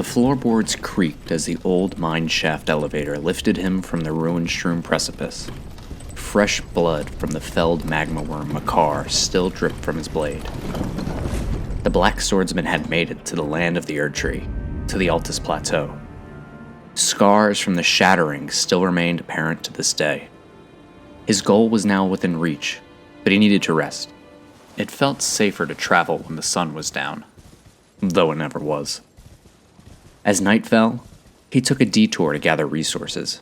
The floorboards creaked as the old mine shaft elevator lifted him from the ruin-strewn precipice. Fresh blood from the felled magma worm Makar still dripped from his blade. The Black Swordsman had made it to the land of the Erdtree, to the Altus Plateau. Scars from the shattering still remained apparent to this day. His goal was now within reach, but he needed to rest. It felt safer to travel when the sun was down, though it never was. As night fell, he took a detour to gather resources.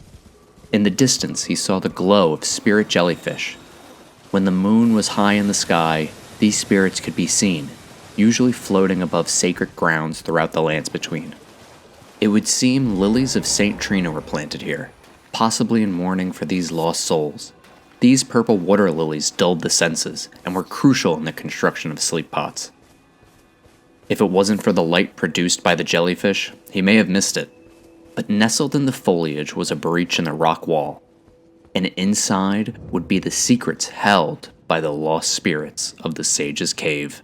In the distance, he saw the glow of spirit jellyfish. When the moon was high in the sky, these spirits could be seen, usually floating above sacred grounds throughout the lands between. It would seem lilies of St. Trina were planted here, possibly in mourning for these lost souls. These purple water lilies dulled the senses and were crucial in the construction of sleep pots. If it wasn't for the light produced by the jellyfish, he may have missed it. But nestled in the foliage was a breach in the rock wall, and inside would be the secrets held by the lost spirits of the Sage's Cave.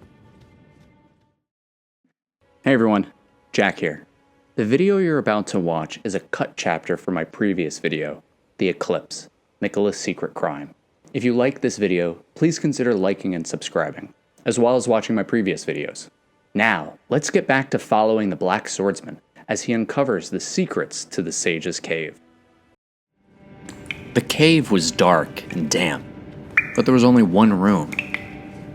Hey everyone, Jack here. The video you're about to watch is a cut chapter from my previous video, The Eclipse, Miquella's Secret Crime. If you like this video, please consider liking and subscribing, as well as watching my previous videos. Now, let's get back to following the Black Swordsman as he uncovers the secrets to the Sage's Cave. The cave was dark and damp, but there was only one room.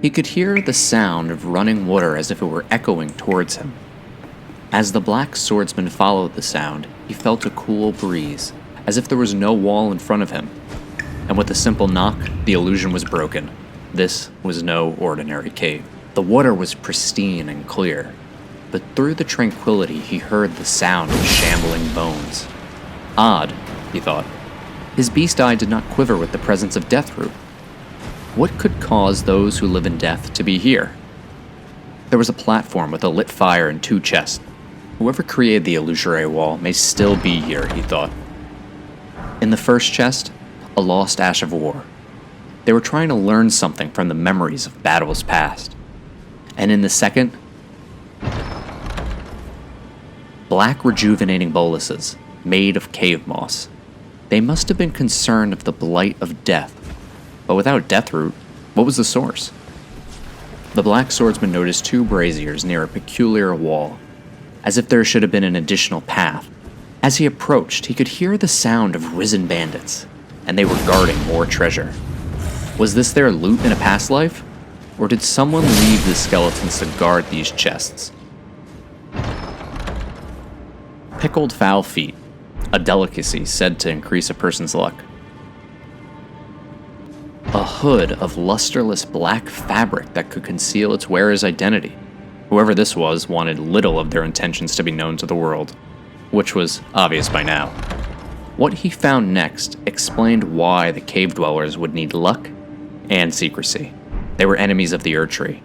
He could hear the sound of running water as if it were echoing towards him. As the Black Swordsman followed the sound, he felt a cool breeze, as if there was no wall in front of him. And with a simple knock, the illusion was broken. This was no ordinary cave. The water was pristine and clear, but through the tranquility he heard the sound of shambling bones. Odd, he thought. His beast eye did not quiver with the presence of Deathroot. What could cause those who live in death to be here? There was a platform with a lit fire and 2 chests. Whoever created the illusory wall may still be here, he thought. In the first chest, a lost ash of war. They were trying to learn something from the memories of battles past. And in the second, black rejuvenating boluses, made of cave moss. They must have been concerned of the blight of death, but without Deathroot, what was the source? The Black Swordsman noticed 2 braziers near a peculiar wall, as if there should have been an additional path. As he approached, he could hear the sound of risen bandits, and they were guarding more treasure. Was this their loot in a past life? Or did someone leave the skeletons to guard these chests? Pickled fowl feet, a delicacy said to increase a person's luck. A hood of lusterless black fabric that could conceal its wearer's identity. Whoever this was wanted little of their intentions to be known to the world, which was obvious by now. What he found next explained why the cave dwellers would need luck and secrecy. They were enemies of the Erdtree,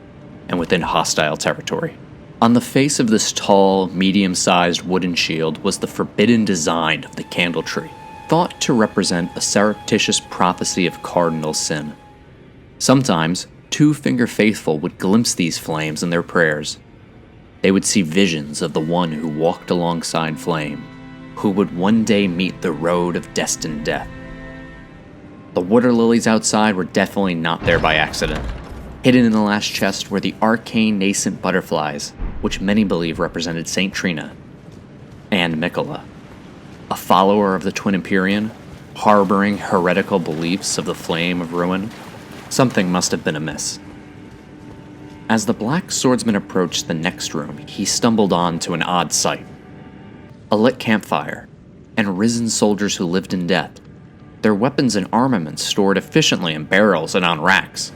and within hostile territory. On the face of this tall, medium-sized wooden shield was the forbidden design of the candle tree, thought to represent a surreptitious prophecy of cardinal sin. Sometimes, 2-finger faithful would glimpse these flames in their prayers. They would see visions of the one who walked alongside flame, who would one day meet the road of destined death. The water lilies outside were definitely not there by accident. Hidden in the last chest were the arcane nascent butterflies, which many believe represented St. Trina and Miquella. A follower of the Twin Empyrean, harboring heretical beliefs of the flame of ruin, something must have been amiss. As the Black Swordsman approached the next room, he stumbled onto an odd sight. A lit campfire, and risen soldiers who lived in death, their weapons and armaments stored efficiently in barrels and on racks.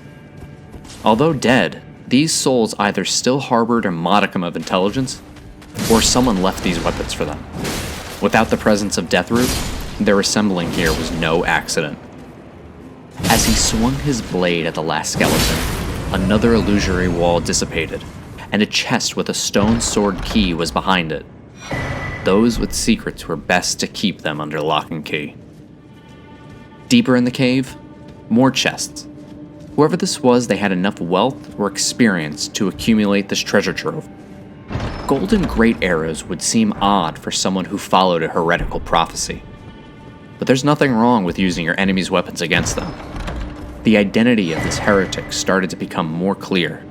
Although dead, these souls either still harbored a modicum of intelligence, or someone left these weapons for them. Without the presence of Deathroot, their assembling here was no accident. As he swung his blade at the last skeleton, another illusory wall dissipated, and a chest with a stone sword key was behind it. Those with secrets were best to keep them under lock and key. Deeper in the cave, more chests. Whoever this was, they had enough wealth or experience to accumulate this treasure trove. golden great arrows would seem odd for someone who followed a heretical prophecy. But there's nothing wrong with using your enemy's weapons against them. The identity of this heretic started to become more clear.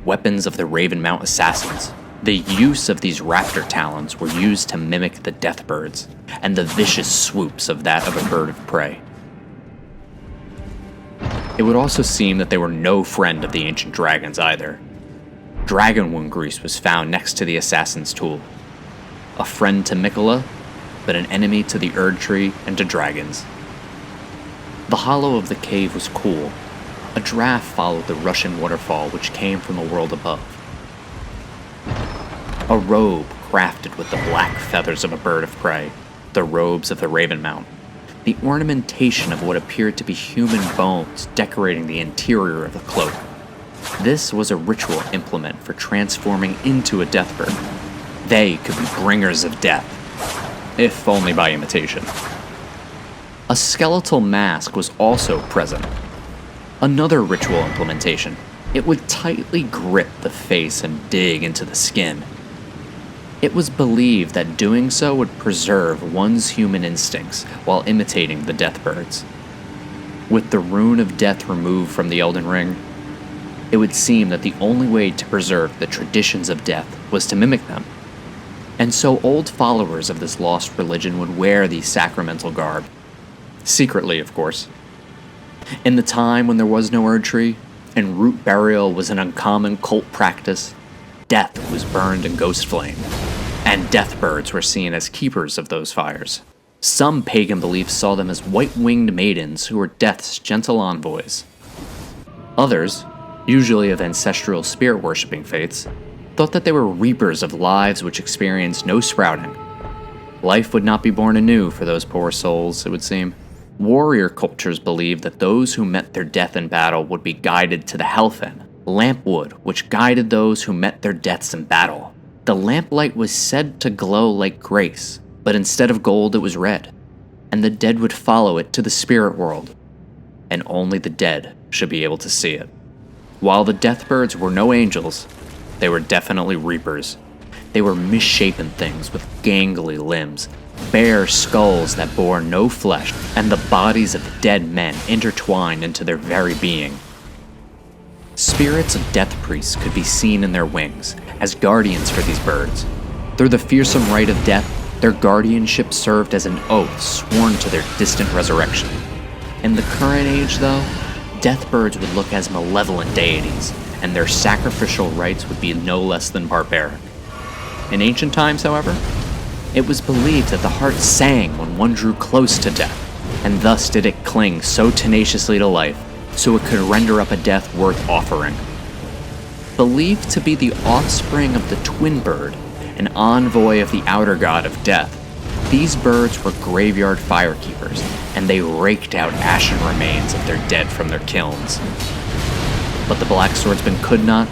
Weapons of the Ravenmount assassins. The use of these raptor talons were used to mimic the Deathbirds, and the vicious swoops of that of a bird of prey. It would also seem that they were no friend of the ancient dragons either. Dragon wound grease was found next to the assassin's tool. A friend to Mikola, but an enemy to the Erd Tree and to dragons. The hollow of the cave was cool. A draft followed the rushing waterfall which came from the world above. A robe crafted with the black feathers of a bird of prey, the robes of the Ravenmount. The ornamentation of what appeared to be human bones decorating the interior of the cloak. This was a ritual implement for transforming into a Deathbird. They could be bringers of death, if only by imitation. A skeletal mask was also present. Another ritual implementation. It would tightly grip the face and dig into the skin. It was believed that doing so would preserve one's human instincts while imitating the Deathbirds. With the rune of death removed from the Elden Ring, it would seem that the only way to preserve the traditions of death was to mimic them. And so old followers of this lost religion would wear the sacramental garb. Secretly, of course. In the time when there was no Erd Tree, and root burial was an uncommon cult practice, death was burned in ghost flame, and Deathbirds were seen as keepers of those fires. Some pagan beliefs saw them as white-winged maidens who were death's gentle envoys. Others, usually of ancestral spirit-worshipping faiths, thought that they were reapers of lives which experienced no sprouting. Life would not be born anew for those poor souls, it would seem. Warrior cultures believed that those who met their death in battle would be guided to the Helfen, lampwood which guided those who met their deaths in battle. The lamplight was said to glow like grace, but instead of gold it was red, and the dead would follow it to the spirit world, and only the dead should be able to see it. While the Deathbirds were no angels, they were definitely reapers. They were misshapen things with gangly limbs, bare skulls that bore no flesh, and the bodies of dead men intertwined into their very being. Spirits of death priests could be seen in their wings, as guardians for these birds. Through the fearsome rite of death, their guardianship served as an oath sworn to their distant resurrection. In the current age, though, Deathbirds would look as malevolent deities, and their sacrificial rites would be no less than barbaric. In ancient times, however, it was believed that the heart sang when one drew close to death, and thus did it cling so tenaciously to life, so it could render up a death worth offering. Believed to be the offspring of the twin bird, an envoy of the outer god of death, these birds were graveyard firekeepers, and they raked out ashen remains of their dead from their kilns. But the Black Swordsman could not,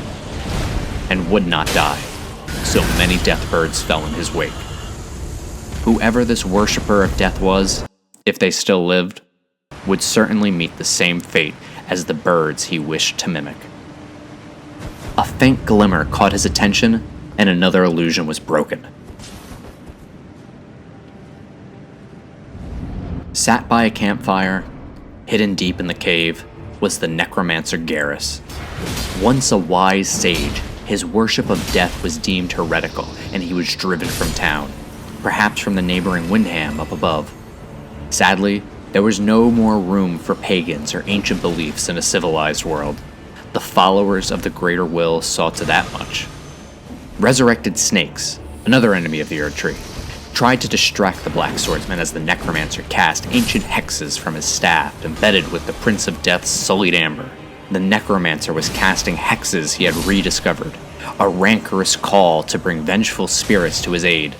and would not die, so many Deathbirds fell in his wake. Whoever this worshipper of death was, if they still lived, would certainly meet the same fate as the birds he wished to mimic. A faint glimmer caught his attention, and another illusion was broken. Sat by a campfire, hidden deep in the cave, was the necromancer Garrus. Once a wise sage, his worship of death was deemed heretical, and he was driven from town, perhaps from the neighboring Windham up above. Sadly, there was no more room for pagans or ancient beliefs in a civilized world. The followers of the Greater Will saw to that much. Resurrected snakes, another enemy of the Erd Tree, tried to distract the Black Swordsman as the necromancer cast ancient hexes from his staff embedded with the Prince of Death's sullied amber. The necromancer was casting hexes he had rediscovered, a rancorous call to bring vengeful spirits to his aid.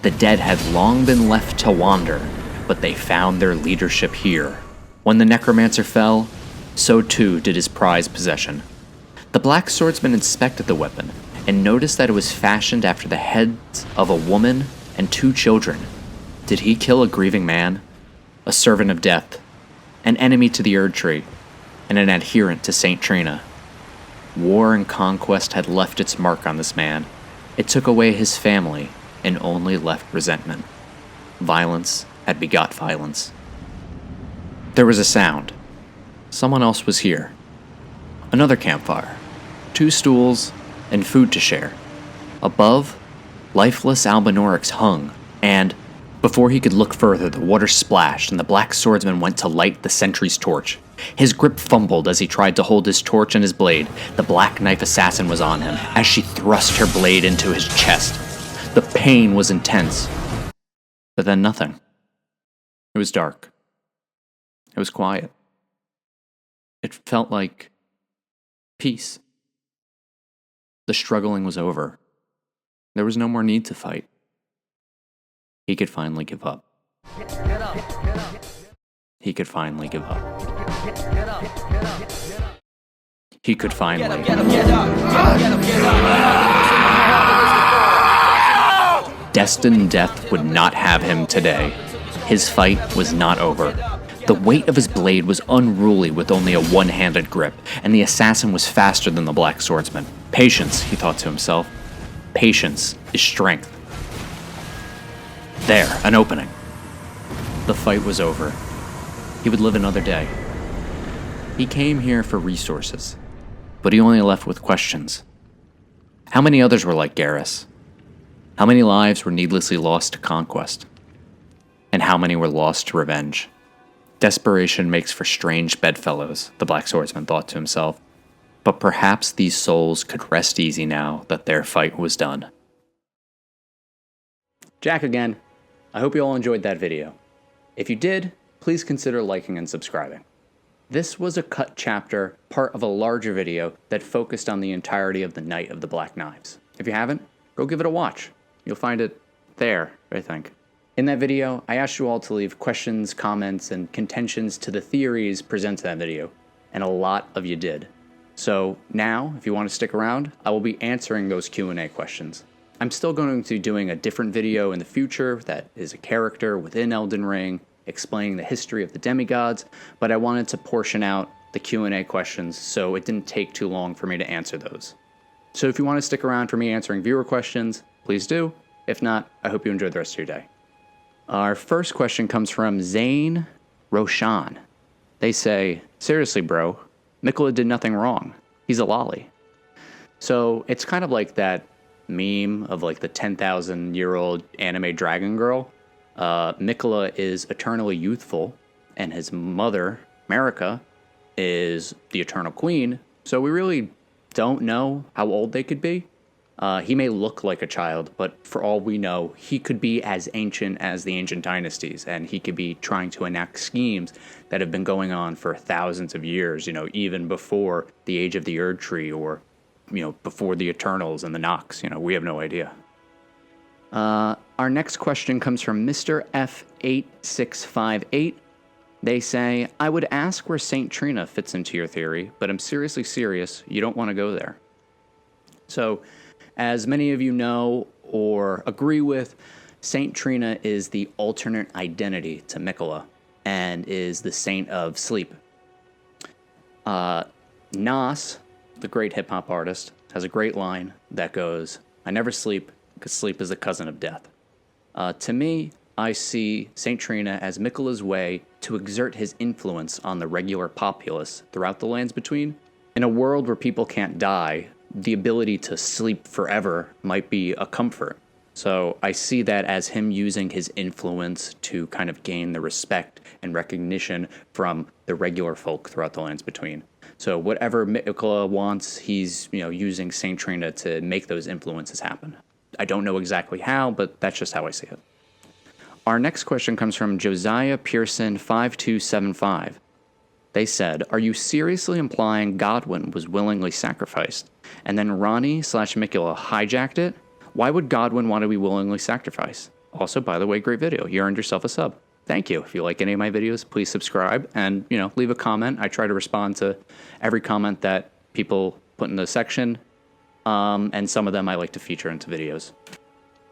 The dead had long been left to wander, but they found their leadership here. When the necromancer fell, so too did his prized possession. The Black Swordsman inspected the weapon and noticed that it was fashioned after the heads of a woman and 2 children. Did he kill a grieving man, a servant of death, an enemy to the Erd Tree, and an adherent to Saint Trina? War and conquest had left its mark on this man. It took away his family and only left resentment. Violence had begot violence. There was a sound. Someone else was here. Another campfire, 2 stools, and food to share. Above, lifeless Albinorix hung, and before he could look further, the water splashed and the Black Swordsman went to light the sentry's torch. His grip fumbled as he tried to hold his torch and his blade. The Black Knife Assassin was on him as she thrust her blade into his chest. The pain was intense. But then nothing. It was dark. It was quiet. It felt like peace. The struggling was over. There was no more need to fight. He could finally give up. He could finally give up. He could finally. Destined Death would not have him today. His fight was not over. The weight of his blade was unruly with only a one-handed grip, and the assassin was faster than the Black Swordsman. Patience, he thought to himself. Patience is strength. There, an opening. The fight was over. He would live another day. He came here for resources, but he only left with questions. How many others were like Garrus? How many lives were needlessly lost to conquest? And how many were lost to revenge? Desperation makes for strange bedfellows, the Black Swordsman thought to himself. But perhaps these souls could rest easy now that their fight was done. Jack again. I hope you all enjoyed that video. If you did, please consider liking and subscribing. This was a cut chapter, part of a larger video that focused on the entirety of the Night of the Black Knives. If you haven't, go give it a watch. You'll find it there, I think. In that video, I asked you all to leave questions, comments, and contentions to the theories presented in that video, and a lot of you did. So now, if you want to stick around, I will be answering those Q&A questions. I'm still going to be doing a different video in the future that is a character within Elden Ring, explaining the history of the demigods, but I wanted to portion out the Q&A questions so it didn't take too long for me to answer those. So if you want to stick around for me answering viewer questions, please do. If not, I hope you enjoy the rest of your day. Our first question comes from Zane Roshan. They say, seriously bro, Miquella did nothing wrong. He's a lolly. So it's kind of like that meme of like the 10,000-year-old anime dragon girl. Miquella is eternally youthful, and his mother, Marika, is the Eternal Queen, so we really don't know how old they could be. He may look like a child, but for all we know, he could be as ancient as the ancient dynasties, and he could be trying to enact schemes that have been going on for thousands of years, even before the age of the Erd Tree or, before the Eternals and the Nox. We have no idea. Our next question comes from Mr. F8658. They say, I would ask where Saint Trina fits into your theory, but I'm seriously serious, you don't want to go there. So, as many of you know or agree with, Saint Trina is the alternate identity to Miquella and is the saint of sleep. Nas, the great hip-hop artist, has a great line that goes, I never sleep because sleep is the cousin of death. To me, I see Saint Trina as Miquella's way to exert his influence on the regular populace throughout the Lands Between. In a world where people can't die, the ability to sleep forever might be a comfort. So I see that as him using his influence to kind of gain the respect and recognition from the regular folk throughout the Lands Between. So whatever Miquella wants, he's using Saint Trina to make those influences happen. I don't know exactly how, but that's just how I see it. Our next question comes from Josiah Pearson 5275. They said, are you seriously implying Godwyn was willingly sacrificed, and then Ranni/Miquella hijacked it? Why would Godwyn want to be willingly sacrificed? Also, by the way, great video. You earned yourself a sub. Thank you. If you like any of my videos, please subscribe and, leave a comment. I try to respond to every comment that people put in the section, and some of them I like to feature into videos.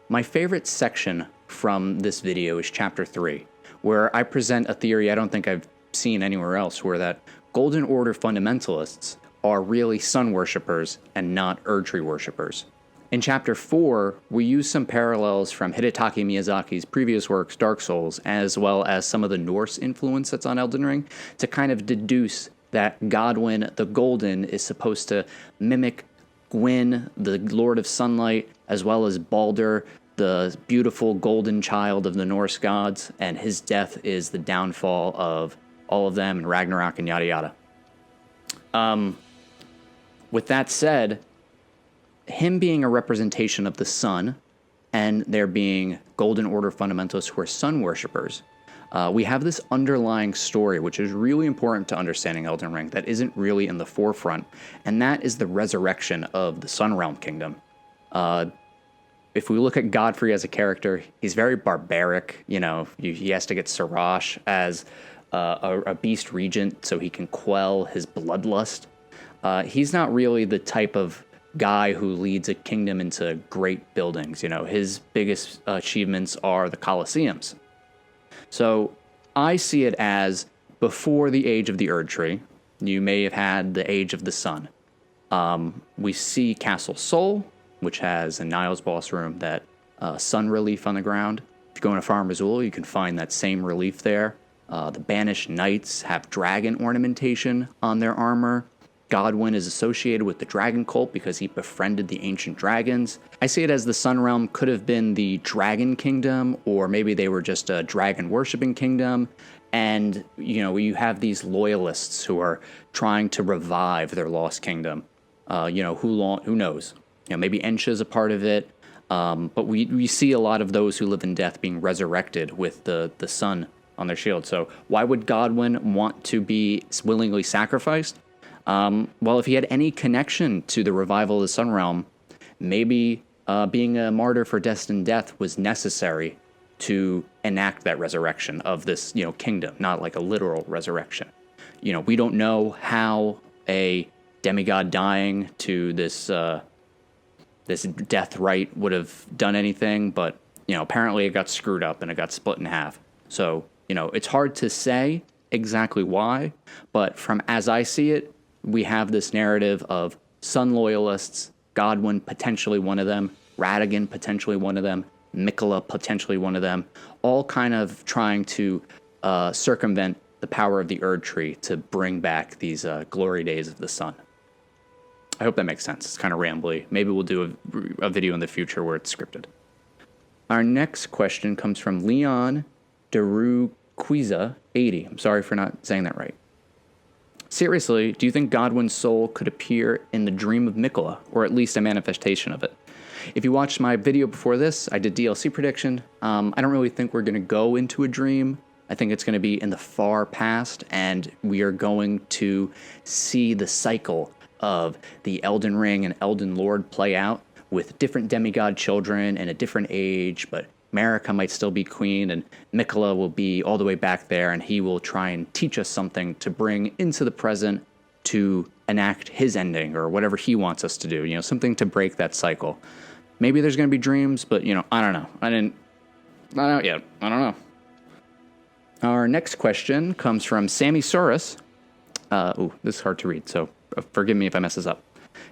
My favorite section from this video is Chapter 3, where I present a theory I don't think I've seen anywhere else, where that Golden Order fundamentalists are really sun worshippers and not Erd Tree worshippers. In Chapter 4, we use some parallels from Hidetaka Miyazaki's previous works, Dark Souls, as well as some of the Norse influence that's on Elden Ring, to kind of deduce that Godwyn the Golden is supposed to mimic Gwyn, the Lord of Sunlight, as well as Balder, the beautiful golden child of the Norse gods, and his death is the downfall of all of them, and Ragnarok, and yada yada. With that said, him being a representation of the sun, and there being Golden Order fundamentalists who are sun worshippers, we have this underlying story, which is really important to understanding Elden Ring, that isn't really in the forefront, and that is the resurrection of the Sun Realm Kingdom. If we look at Godfrey as a character, he's very barbaric. You know, he has to get Sirach as a beast regent so he can quell his bloodlust. He's not really the type of guy who leads a kingdom into great buildings. You know, his biggest achievements are the Colosseums. So I see it as before the age of the Erd Tree, you may have had the age of the sun. We see Castle Sol, which has a Niles boss room, that sun relief on the ground. If you go into Farm Azul, you can find that same relief there. The Banished Knights have dragon ornamentation on their armor. Godwyn is associated with the dragon cult because he befriended the ancient dragons. I see it as the Sun Realm could have been the dragon kingdom, or maybe they were just a dragon worshipping kingdom. And, you know, you have these loyalists who are trying to revive their lost kingdom. Who knows? You know, maybe Ensha is a part of it. But we see a lot of those who live in death being resurrected with the sun on their shield. So why would Godwyn want to be willingly sacrificed? Well, if he had any connection to the revival of the Sun Realm, maybe being a martyr for Destined Death was necessary to enact that resurrection of this, you know, kingdom, not like a literal resurrection. You know, we don't know how a demigod dying to this death rite would have done anything, but, you know, apparently it got screwed up and it got split in half. So, you know, it's hard to say exactly why, but from as I see it, we have this narrative of Sun loyalists, Godwyn potentially one of them, Radagon potentially one of them, Miquella potentially one of them, all kind of trying to circumvent the power of the Erd Tree to bring back these glory days of the sun. I hope that makes sense. It's kind of rambly. Maybe we'll do a video in the future where it's scripted. Our next question comes from Leon Deruquiza 80. I'm sorry for not saying that right. Seriously, do you think Godwyn's soul could appear in the dream of Miquella, or at least a manifestation of it? If you watched my video before this, I did DLC prediction. I don't really think we're going to go into a dream. I think it's going to be in the far past, and we are going to see the cycle of the Elden Ring and Elden Lord play out with different demigod children and a different age, but Marika might still be queen, and Miquella will be all the way back there, and he will try and teach us something to bring into the present to enact his ending, or whatever he wants us to do, you know, something to break that cycle. Maybe there's going to be dreams, but, you know, I don't know. Not out yet. I don't know. Our next question comes from Sammy Soros. This is hard to read, so forgive me if I mess this up.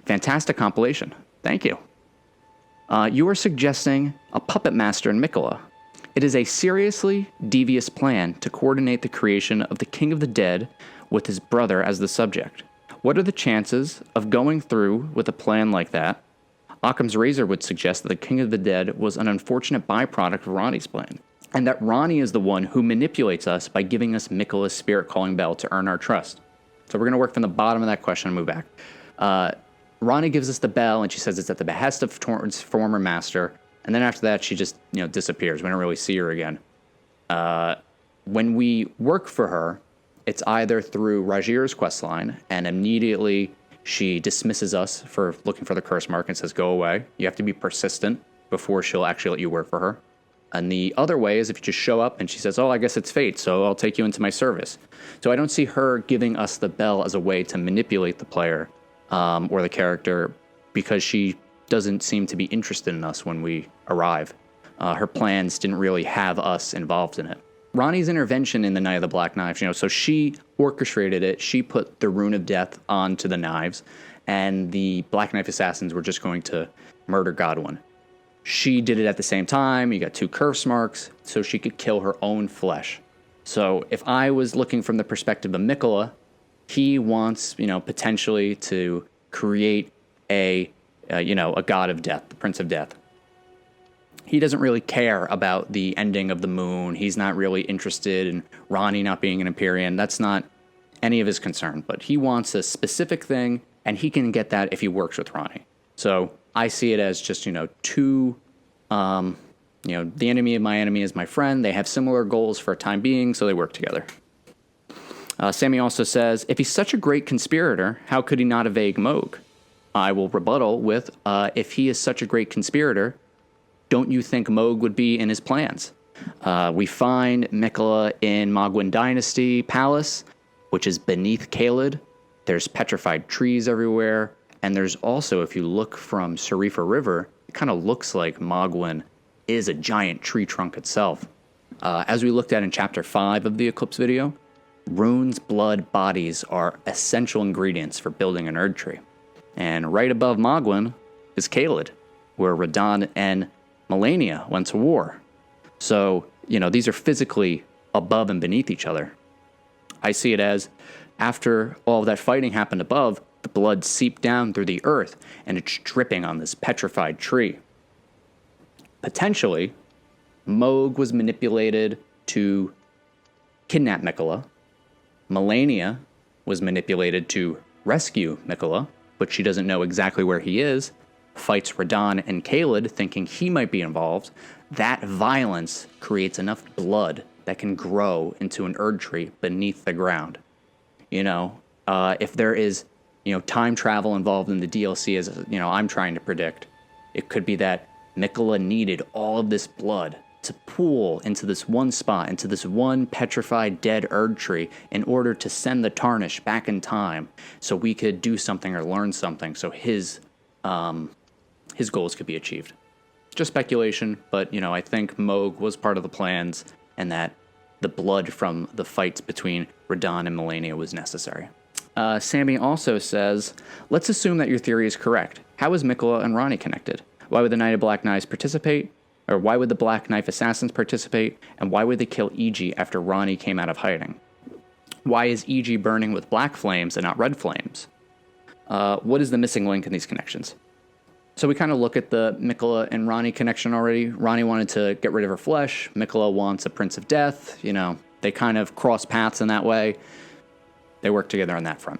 Fantastic compilation. Thank you. You are suggesting a puppet master in Miquella. It is a seriously devious plan to coordinate the creation of the King of the Dead with his brother as the subject. What are the chances of going through with a plan like that? Occam's razor would suggest that the King of the Dead was an unfortunate byproduct of Ronnie's plan, and that Ronnie is the one who manipulates us by giving us Miquella's spirit calling bell to earn our trust. So we're going to work from the bottom of that question and move back. Ronnie gives us the bell, and she says it's at the behest of Torrent's former master, and then after that, she just, you know, disappears. We don't really see her again. When we work for her, it's either through Rajir's questline, and immediately she dismisses us for looking for the curse mark and says, go away. You have to be persistent before she'll actually let you work for her. And the other way is if you just show up and she says, oh, I guess it's fate, so I'll take you into my service. So I don't see her giving us the bell as a way to manipulate the player or the character, because she doesn't seem to be interested in us when we arrive. Her plans didn't really have us involved in it. Ronnie's intervention in the Night of the Black Knives, you know, so she orchestrated it. She put the Rune of Death onto the knives, and the Black Knife Assassins were just going to murder Godwin. She did it at the same time. You got 2 curse marks, so she could kill her own flesh. So if I was looking from the perspective of Mikola, he wants, potentially to create a god of death, the Prince of Death. He doesn't really care about the ending of the moon. He's not really interested in Ronnie not being an Empyrean. That's not any of his concern. But he wants a specific thing, and he can get that if he works with Ronnie. So I see it as just, two, the enemy of my enemy is my friend. They have similar goals for a time being, so they work together. Sammy also says, if he's such a great conspirator, how could he not evade Moog? I will rebuttal with, if he is such a great conspirator, don't you think Moog would be in his plans? We find Mikola in Mogwin Dynasty Palace, which is beneath Caelid. There's petrified trees everywhere. And there's also, if you look from Serifa River, it kind of looks like Mogwin is a giant tree trunk itself. As we looked at in Chapter 5 of the Eclipse video, runes, blood, bodies are essential ingredients for building an Erd tree. And right above Mogwin is Caelid, where Radahn and Melania went to war. So, these are physically above and beneath each other. I see it as, after all of that fighting happened above, the blood seeped down through the earth, and it's dripping on this petrified tree. Potentially, Moog was manipulated to kidnap Mikola. Melania was manipulated to rescue Mikola, but she doesn't know exactly where he is, fights Radahn and Caelid, thinking he might be involved. That violence creates enough blood that can grow into an Erd tree beneath the ground. If there is, time travel involved in the DLC, as I'm trying to predict, it could be that Mikola needed all of this blood to pool into this one spot, into this one petrified dead Erd tree, in order to send the Tarnish back in time, so we could do something or learn something, so his goals could be achieved. Just speculation, but, I think Moog was part of the plans, and that the blood from the fights between Radahn and Melania was necessary. Sammy also says, let's assume that your theory is correct. How is Mikola and Ronnie connected? Why would the Knight of Black Knives participate? Or why would the Black Knife Assassins participate? And why would they kill E.G. after Ronnie came out of hiding? Why is E.G. burning with black flames and not red flames? What is the missing link in these connections? So we kind of look at the Mikola and Ronnie connection already. Ronnie wanted to get rid of her flesh. Mikola wants a Prince of Death. They kind of cross paths in that way. They work together on that front.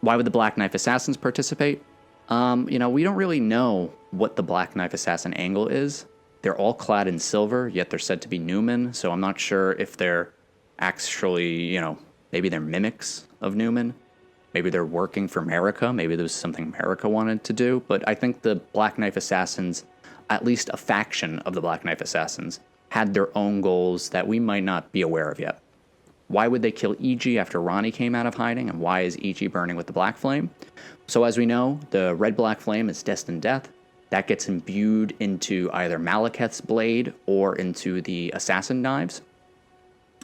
Why would the Black Knife Assassins participate? We don't really know what the Black Knife Assassin angle is. They're all clad in silver, yet they're said to be Newman, so I'm not sure if they're actually, maybe they're mimics of Newman. Maybe they're working for America. Maybe there was something America wanted to do. But I think the Black Knife Assassins, at least a faction of the Black Knife Assassins, had their own goals that we might not be aware of yet. Why would they kill E.G. after Ronnie came out of hiding? And why is E.G. burning with the Black Flame? So as we know, the red Black Flame is Destined Death. That gets imbued into either Malekith's blade or into the Assassin Knives.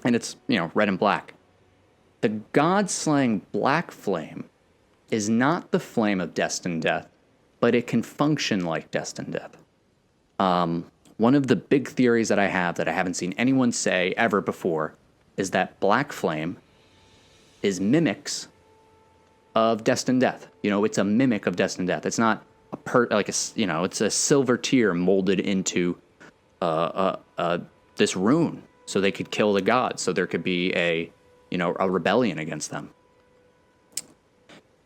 And it's, red and black. The god-slaying Black Flame is not the flame of Destined Death, but it can function like Destined Death. One of the big theories that I haven't seen anyone say ever before, is that Black Flame is mimics of Destined Death. It's a mimic of Destined Death. It's not it's a silver tear molded into this rune, so they could kill the gods. So there could be a rebellion against them.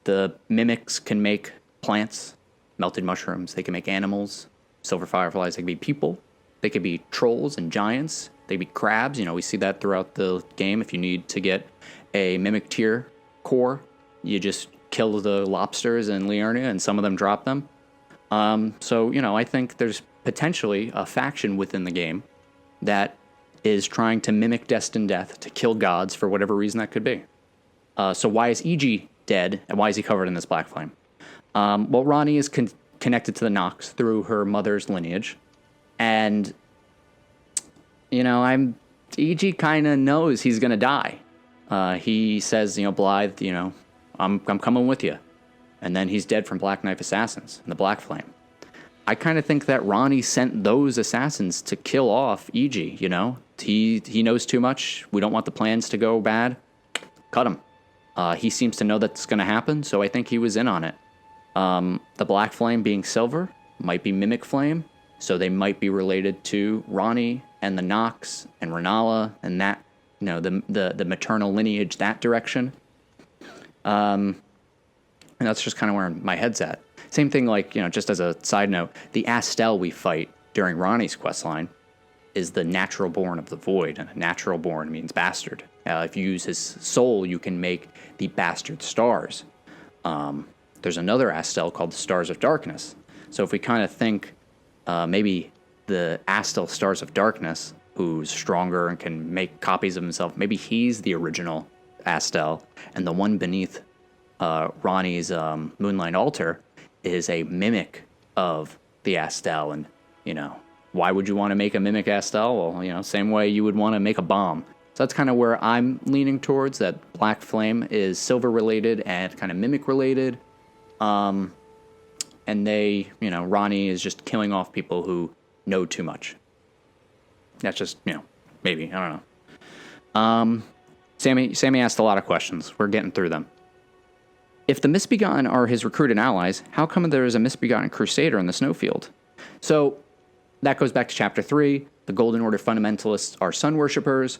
The mimics can make plants, melted mushrooms. They can make animals, silver fireflies. They can be people. They could be trolls and giants. They could be crabs. We see that throughout the game. If you need to get a mimic tier core, you just kill the lobsters in Liurnia, and some of them drop them. I think there's potentially a faction within the game that is trying to mimic Destined Death to kill gods for whatever reason that could be. So why is E.G. dead, and why is he covered in this Black Flame? Ronnie is connected to the Nox through her mother's lineage, and E.G. kind of knows he's gonna die. He says, Blythe, I'm coming with you. and then he's dead from Black Knife Assassins and the Black Flame. I kind of think that Ronnie sent those assassins to kill off E.G., you know? He knows too much. We don't want the plans to go bad. Cut him. He seems to know that's going to happen, so I think he was in on it. The Black Flame being silver might be Mimic Flame, so they might be related to Ronnie and the Nox and Renala and that, you know, the maternal lineage, that direction. And that's just kind of where my head's at. Same thing, like, you know, just as a side note, the Astel we fight during Ronnie's questline is the natural born of the void, and a natural born means bastard. If you use his soul, you can make the bastard stars. There's another Astel called the Stars of Darkness. So if we kind of think maybe the Astel Stars of Darkness, who's stronger and can make copies of himself, maybe he's the original Astel, and the one beneath Ronnie's Moonlight Altar is a mimic of the Astel. And, you know, why would you want to make a mimic Astel? Well, you know, same way you would want to make a bomb. So that's kind of where I'm leaning towards, that Black Flame is silver related and kind of mimic related. And they, you know, Ronnie is just killing off people who know too much. That's just, you know, maybe, I don't know. Sammy asked a lot of questions. We're getting through them. If the Misbegotten are his recruited allies, how come there is a Misbegotten Crusader in the Snowfield? So that goes back to Chapter 3. The Golden Order fundamentalists are sun worshippers.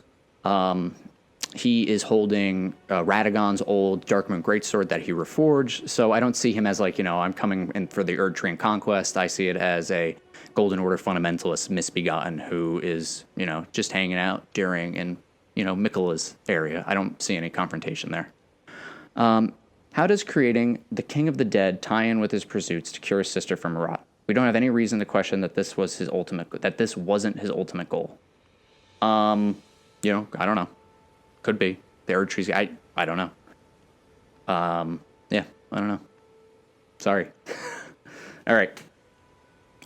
He is holding Radagon's old Darkmoon Greatsword that he reforged. So I don't see him as like, you know, I'm coming in for the Erdtree conquest. I see it as a Golden Order fundamentalist Misbegotten who is, you know, just hanging out during, in, you know, Miquella's area. I don't see any confrontation there. How does creating the King of the Dead tie in with his pursuits to cure his sister from Marat? We don't have any reason to question that this was his ultimate, that this wasn't his ultimate goal. You know, I don't know. Could be. The Erdtree's, I don't know. Yeah, I don't know. Sorry. All right.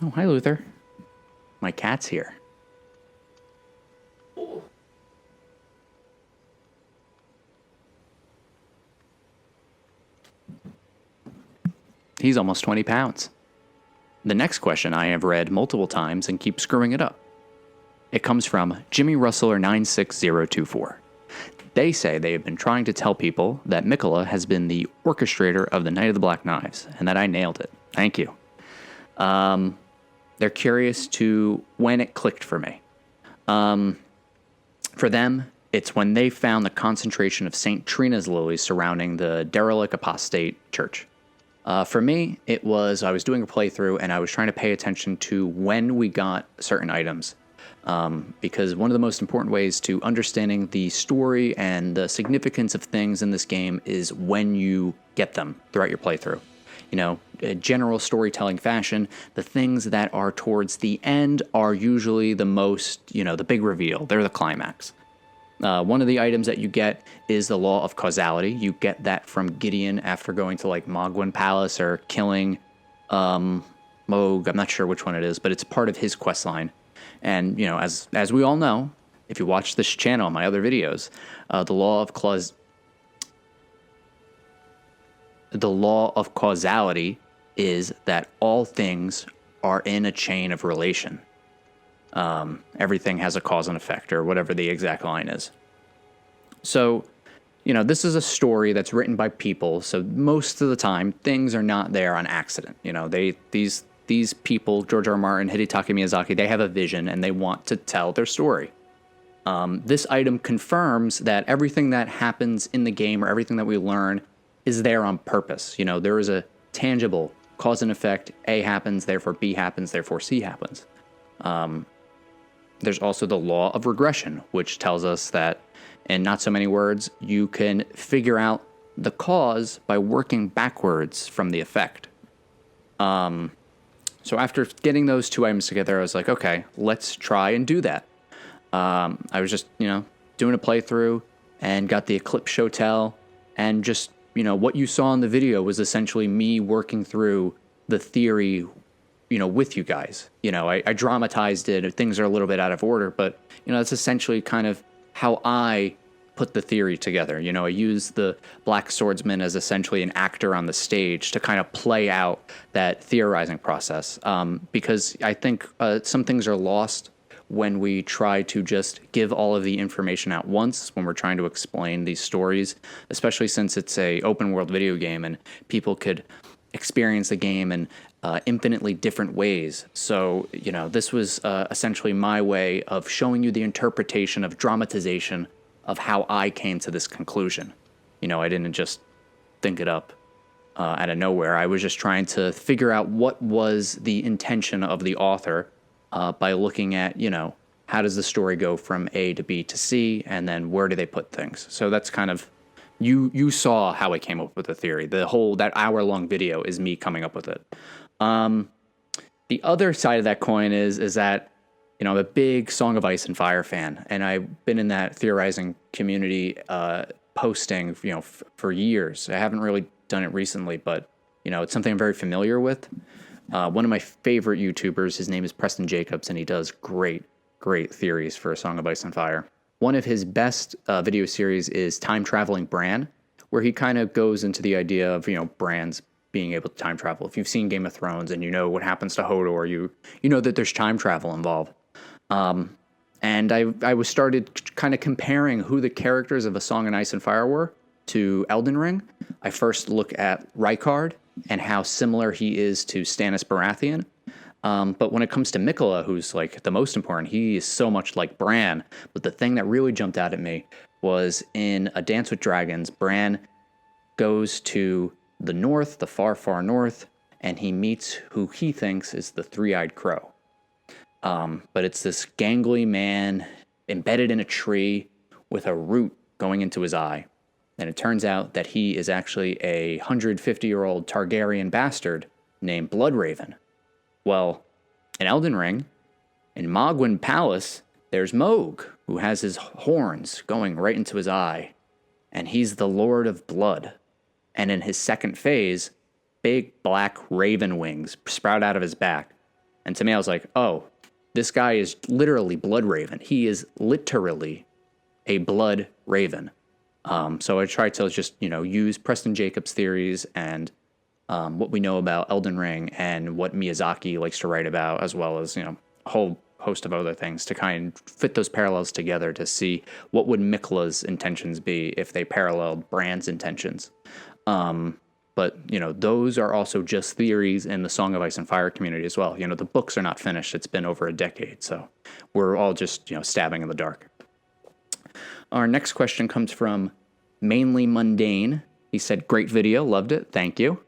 Oh, hi, Luther. My cat's here. He's almost 20 pounds. The next question I have read multiple times and keep screwing it up. It comes from Jimmy Russell 96024. They say they have been trying to tell people that Miquella has been the orchestrator of the Night of the Black Knives, and that I nailed it. Thank you. They're curious to when it clicked for me. For them, it's when they found the concentration of St. Trina's lilies surrounding the derelict apostate church. For me, it was, I was doing a playthrough and I was trying to pay attention to when we got certain items. Because one of the most important ways to understanding the story and the significance of things in this game is when you get them throughout your playthrough. You know, a general storytelling fashion, the things that are towards the end are usually the most, you know, the big reveal. They're the climax. One of the items that you get is the Law of Causality. You get that from Gideon after going to like Mogwin Palace or killing Moog. I'm not sure which one it is, but it's part of his quest line. And, you know, as we all know, if you watch this channel and my other videos, the Law of Causality is that all things are in a chain of relation. Everything has a cause and effect, or whatever the exact line is. So, you know, this is a story that's written by people, so most of the time, things are not there on accident. You know, these people, George R. R. Martin, Hidetaka Miyazaki, they have a vision, and they want to tell their story. This item confirms that everything that happens in the game, or everything that we learn, is there on purpose. You know, there is a tangible cause and effect. A happens, therefore B happens, therefore C happens. There's also the law of regression, which tells us that, in not so many words, you can figure out the cause by working backwards from the effect. So after getting those two items together, I was like, okay, let's try and do that. I was just, you know, doing a playthrough and got the Eclipse Hotel, and just, you know, what you saw in the video was essentially me working through the theory, you know, with you guys. You know, I dramatized it. Things are a little bit out of order, but, you know, that's essentially kind of how I put the theory together. I use the Black Swordsman as essentially an actor on the stage to kind of play out that theorizing process, because I think some things are lost when we try to just give all of the information at once when we're trying to explain these stories, especially since it's a open world video game and people could experience the game in infinitely different ways. So, this was essentially my way of showing you the interpretation of dramatization of how I came to this conclusion. I didn't just think it up out of nowhere. I was just trying to figure out what was the intention of the author by looking at, how does the story go from A to B to C, and then where do they put things. So that's kind of, you saw how I came up with the theory. That hour-long video is me coming up with it. The other side of that coin is that, I'm a big Song of Ice and Fire fan, and I've been in that theorizing community posting, for years. I haven't really done it recently, but, it's something I'm very familiar with. One of my favorite YouTubers, his name is Preston Jacobs, and he does great theories for A Song of Ice and Fire. One of his best video series is Time Traveling Bran, where he kind of goes into the idea of, Bran's being able to time travel. If you've seen Game of Thrones and you know what happens to Hodor, you know that there's time travel involved. And I was started kind of comparing who the characters of A Song of Ice and Fire were to Elden Ring. I first look at Rykard and how similar he is to Stannis Baratheon. But when it comes to Mikola, who's like the most important, he is so much like Bran. But the thing that really jumped out at me was in A Dance with Dragons, Bran goes to the north, the far, far north, and he meets who he thinks is the Three-Eyed Crow. But it's this gangly man embedded in a tree with a root going into his eye. And it turns out that he is actually a 150-year-old Targaryen bastard named Bloodraven. Well, in Elden Ring, in Mogwyn Palace, there's Mohg, who has his horns going right into his eye. And he's the Lord of Blood. And in his second phase, big black raven wings sprout out of his back. And to me, I was like, oh, this guy is literally Bloodraven. He is literally a blood raven. So I tried to just, use Preston Jacobs' theories and what we know about Elden Ring and what Miyazaki likes to write about, as well as, a whole host of other things to kind of fit those parallels together to see what would Mikola's intentions be if they paralleled Bran's intentions. But, those are also just theories in the Song of Ice and Fire community as well. The books are not finished. It's been over a decade, so we're all just, stabbing in the dark. Our next question comes from Mainly Mundane. He said, great video, loved it, thank you.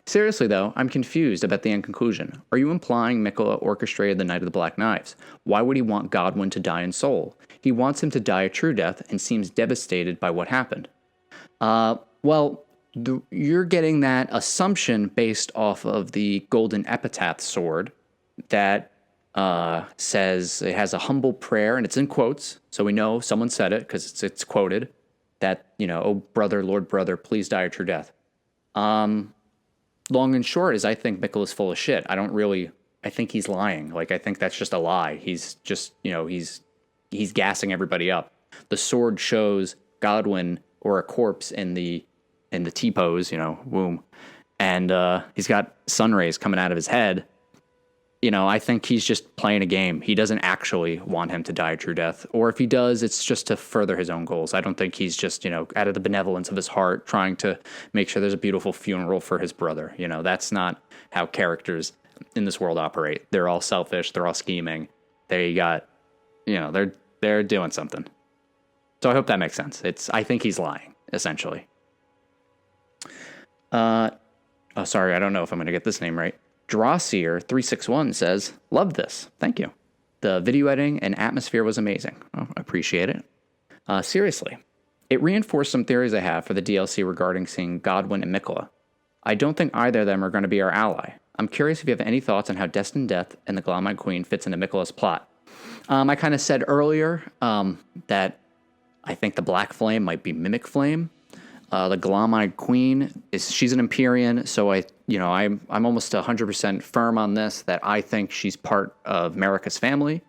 Seriously, though, I'm confused about the end conclusion. Are you implying Mikola orchestrated the Night of the Black Knives? Why would he want Godwyn to die in soul? He wants him to die a true death and seems devastated by what happened. You're getting that assumption based off of the Golden Epitaph sword that says it has a humble prayer, and it's in quotes, so we know someone said it because it's quoted, that, oh, brother, Lord, brother, please die a true death. Long and short is I think Mikola's full of shit. I think he's lying. I think that's just a lie. He's just, he's gassing everybody up. The sword shows Godwyn or a corpse in the T-pose, womb. And he's got sun rays coming out of his head. I think he's just playing a game. He doesn't actually want him to die a true death. Or if he does, it's just to further his own goals. I don't think he's just, out of the benevolence of his heart, trying to make sure there's a beautiful funeral for his brother. That's not how characters in this world operate. They're all selfish. They're all scheming. They got, they're doing something. So I hope that makes sense. I think he's lying, essentially. Sorry, I don't know if I'm going to get this name right. Drawseer361 says, love this. Thank you. The video editing and atmosphere was amazing. Oh, I appreciate it. Seriously, it reinforced some theories I have for the DLC regarding seeing Godwyn and Mikola. I don't think either of them are going to be our ally. I'm curious if you have any thoughts on how Destined Death and the Glamide Queen fits into Mikola's plot. I kind of said earlier that I think the Black Flame might be Mimic Flame. The Glamide Queen she's an Empyrean, so I'm almost 100% firm on this that I think she's part of Marika's family.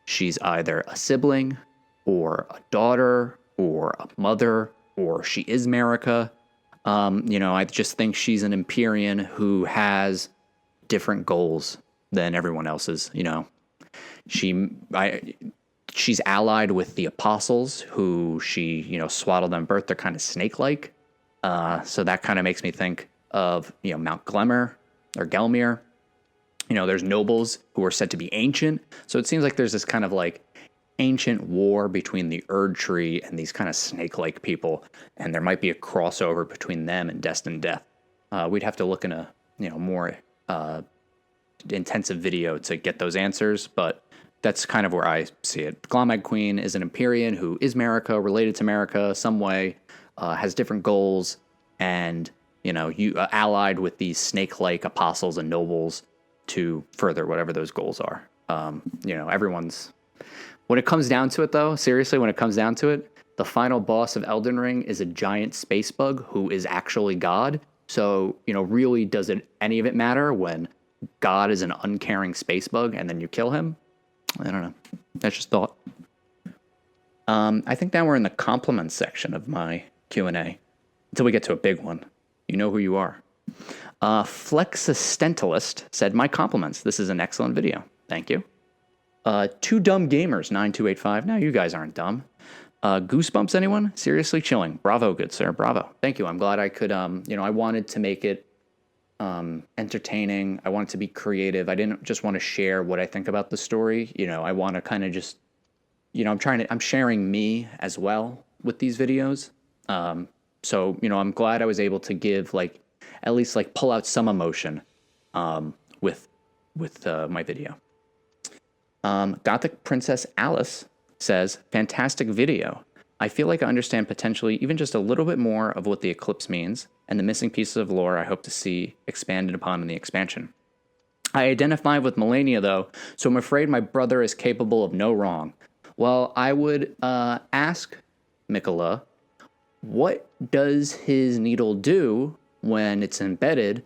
She's either a sibling or a daughter or a mother, or she is Marika. I just think she's an Empyrean who has different goals than everyone else's. She's allied with the apostles, who she swaddled them birth. They're kind of snake-like, so that kind of makes me think of Mount Glemmer or Gelmir. There's nobles who are said to be ancient, so it seems like there's this kind of like ancient war between the Erd Tree and these kind of snake-like people, and there might be a crossover between them and Destined Death. We'd have to look in a more intensive video to get those answers, but that's kind of where I see it. Glomag Queen is an Empyrean who is Marika, related to Marika some way, has different goals, and you allied with these snake-like apostles and nobles to further whatever those goals are. Everyone's... When it comes down to it, though, seriously, when it comes down to it, the final boss of Elden Ring is a giant space bug who is actually God. So, really, does any of it matter when God is an uncaring space bug and then you kill him? I don't know. That's just thought. I think now we're in the compliments section of my Q&A until we get to a big one. You know who you are. Flexistentalist said, "My compliments. This is an excellent video. Thank you." Two Dumb Gamers 9285. No, you guys aren't dumb. Goosebumps, anyone? Seriously chilling. Bravo, good sir. Bravo. Thank you. I'm glad I could, I wanted to make it entertaining. I wanted to be creative. I didn't just want to share what I think about the story. I want to kind of just, I'm sharing me as well with these videos. So, I'm glad I was able to give, at least, pull out some emotion with my video. Gothic Princess Alice says, "Fantastic video. I feel like I understand potentially even just a little bit more of what the eclipse means and the missing pieces of lore I hope to see expanded upon in the expansion. I identify with Melania, though, so I'm afraid my brother is capable of no wrong." Well, I would ask Mikola, what does his needle do when it's embedded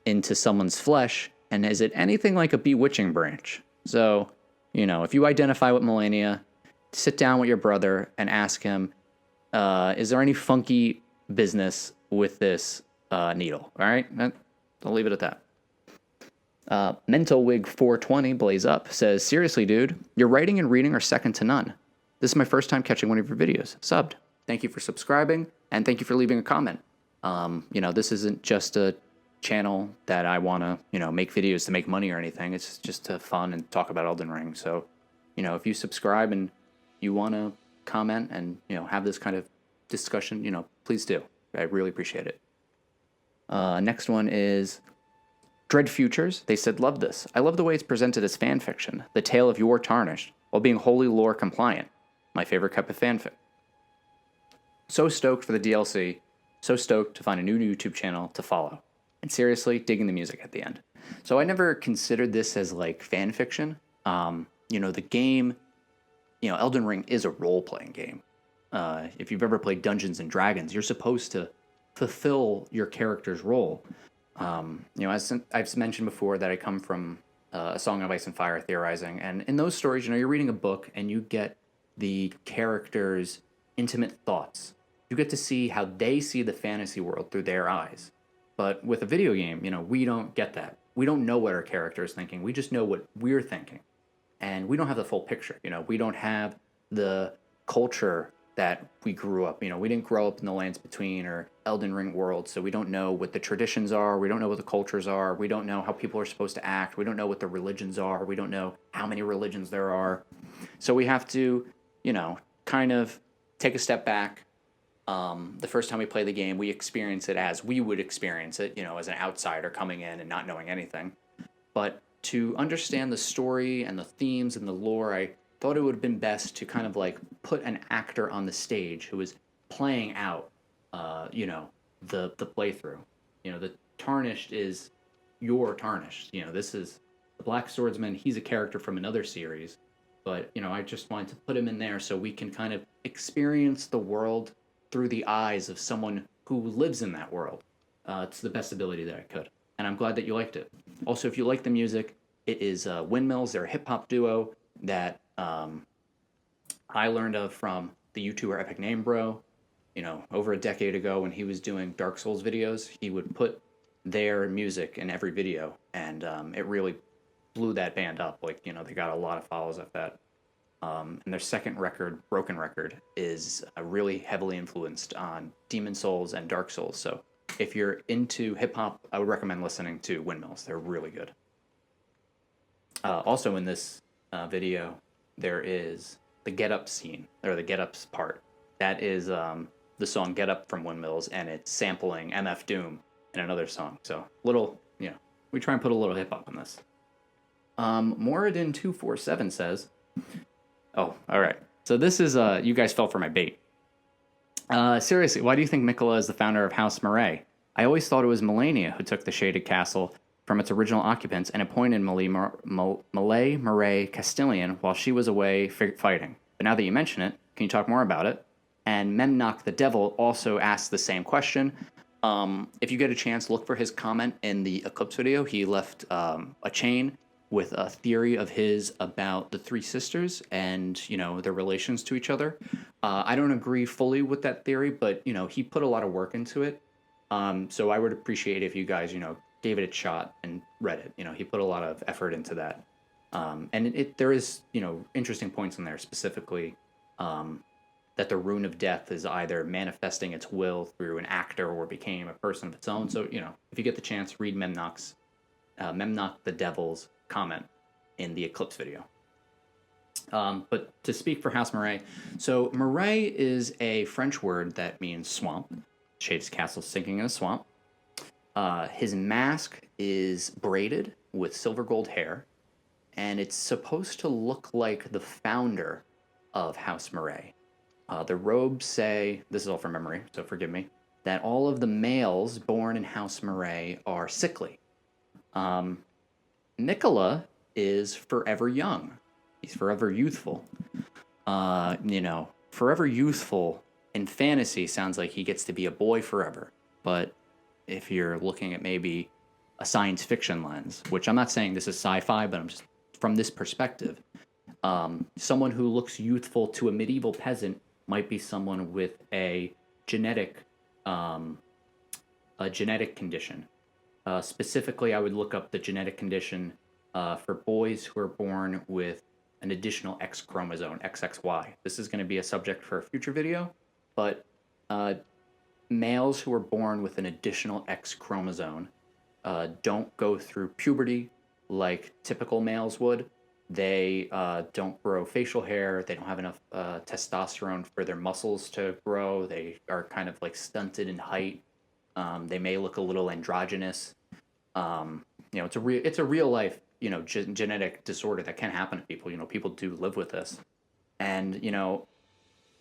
into someone's flesh, and is it anything like a bewitching branch? So, if you identify with Melania, sit down with your brother and ask him, is there any funky business with this needle? All right? I'll leave it at that. Mental Wig 420, Blaze Up, says, "Seriously, dude, your writing and reading are second to none. This is my first time catching one of your videos. Subbed. Thank you for subscribing, and thank you for leaving a comment. This isn't just a channel that I want to, make videos to make money or anything. It's just to fun and talk about Elden Ring. So, if you subscribe and you want to comment and, have this kind of discussion, please do. I really appreciate it. Next one is Dread Futures. They said, "Love this. I love the way it's presented as fan fiction, the tale of your Tarnished, while being wholly lore compliant. My favorite type of fanfic. So stoked for the DLC. So stoked to find a new YouTube channel to follow. And seriously, digging the music at the end." So I never considered this as fan fiction. The game, Elden Ring is a role-playing game. If you've ever played Dungeons and Dragons, you're supposed to fulfill your character's role. As I've mentioned before that I come from A Song of Ice and Fire theorizing, and in those stories, you're reading a book and you get the character's intimate thoughts. You get to see how they see the fantasy world through their eyes. But with a video game, we don't get that. We don't know what our character is thinking. We just know what we're thinking. And we don't have the full picture. We don't have the culture that we grew up. We didn't grow up in the Lands Between or Elden Ring world, so we don't know what the traditions are. We don't know what the cultures are. We don't know how people are supposed to act. We don't know what the religions are. We don't know how many religions there are. So we have to, kind of take a step back. The first time we play the game, we experience it as we would experience it, as an outsider coming in and not knowing anything. But to understand the story and the themes and the lore, I thought it would have been best to kind of put an actor on the stage who is playing out, the playthrough. The Tarnished is your Tarnished. This is the Black Swordsman. He's a character from another series. But, I just wanted to put him in there so we can kind of experience the world through the eyes of someone who lives in that world. It's the best ability that I could. And I'm glad that you liked it. Also, if you like the music, it is Windmills. They're a hip-hop duo that I learned of from the YouTuber Epic Name Bro, over a decade ago when he was doing Dark Souls videos, he would put their music in every video, and it really blew that band up. Like, they got a lot of follows at that. And their second record, Broken Record, is really heavily influenced on Demon Souls and Dark Souls. So if you're into hip hop, I would recommend listening to Windmills. They're really good. Also in this video, there is the Get Up scene, or the Get Ups part. That is the song Get Up from Windmills, and it's sampling MF Doom in another song. So we try and put a little hip hop in this. Moradin247 says, oh, all right. So this is, you guys fell for my bait. Seriously, why do you think Mikola is the founder of House Murray? I always thought it was Melania who took the Shaded Castle from its original occupants and appointed Malay Murray Castilian while she was away fighting. But now that you mention it, can you talk more about it? And Memnock the Devil also asked the same question. If you get a chance, look for his comment in the Eclipse video. He left a chain with a theory of his about the three sisters and, their relations to each other. I don't agree fully with that theory, but, he put a lot of work into it. So I would appreciate if you guys, gave it a shot and read it. He put a lot of effort into that. And there is, interesting points in there, specifically that the Rune of Death is either manifesting its will through an actor or became a person of its own. So, if you get the chance, read Memnock the Devil's comment in the Eclipse video. But to speak for House Murray, so Murray is a French word that means swamp. Shaded Castle sinking in a swamp. His mask is braided with silver gold hair, and it's supposed to look like the founder of House Murray. The robes say, this is all from memory, so forgive me, that all of the males born in House Murray are sickly. Mikola is forever young. He's forever youthful. Forever youthful in fantasy sounds like he gets to be a boy forever. But if you're looking at maybe a science fiction lens, which I'm not saying this is sci-fi, but I'm just from this perspective, someone who looks youthful to a medieval peasant might be someone with a genetic condition. Specifically, I would look up the genetic condition for boys who are born with an additional X chromosome, XXY. This is going to be a subject for a future video, but males who are born with an additional X chromosome don't go through puberty like typical males would. They don't grow facial hair. They don't have enough testosterone for their muscles to grow. They are kind of like stunted in height. They may look a little androgynous. It's a real life, genetic disorder that can happen to people. People do live with this. And,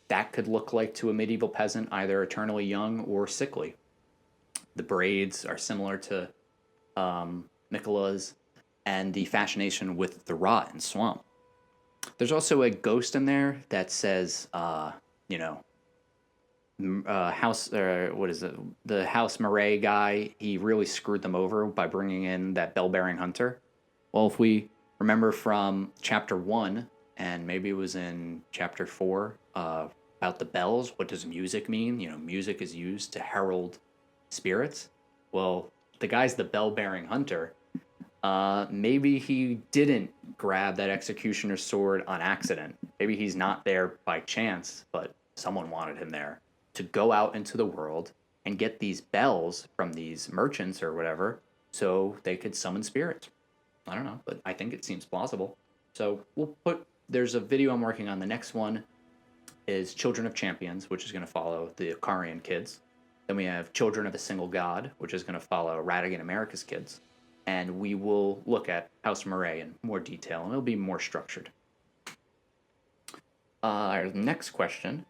that could look like to a medieval peasant either eternally young or sickly. The braids are similar to Mikola's, and the fascination with the rot and swamp. There's also a ghost in there that says, House, the House Murray guy, he really screwed them over by bringing in that bell-bearing hunter. Well, if we remember from chapter 1, and maybe it was in chapter 4, about the bells, what does music mean? Music is used to herald spirits. Well, the guy's the bell-bearing hunter. Maybe he didn't grab that executioner's sword on accident. Maybe he's not there by chance, but someone wanted him there to go out into the world and get these bells from these merchants or whatever so they could summon spirits. I don't know, but I think it seems plausible. So there's a video I'm working on. The next one is Children of Champions, which is going to follow the Akarian kids. Then we have Children of a Single God, which is going to follow Radigan America's kids. And we will look at House Murray in more detail, and it'll be more structured. Our next question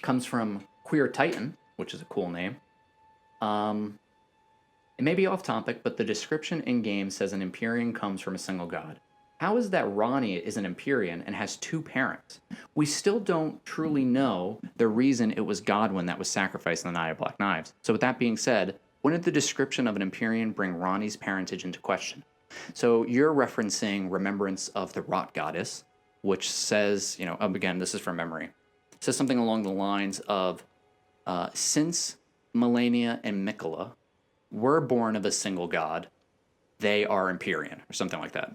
comes from Queer Titan, which is a cool name. It may be off topic, but the description in-game says an Empyrean comes from a single god. How is that Ronnie is an Empyrean and has two parents? We still don't truly know the reason it was Godwyn that was sacrificed in the Night of Black Knives. So with that being said, wouldn't the description of an Empyrean bring Ronnie's parentage into question? So you're referencing Remembrance of the Rot Goddess, which says, again, this is from memory, says something along the lines of, since Melania and Mikola were born of a single god, they are Empyrean, or something like that.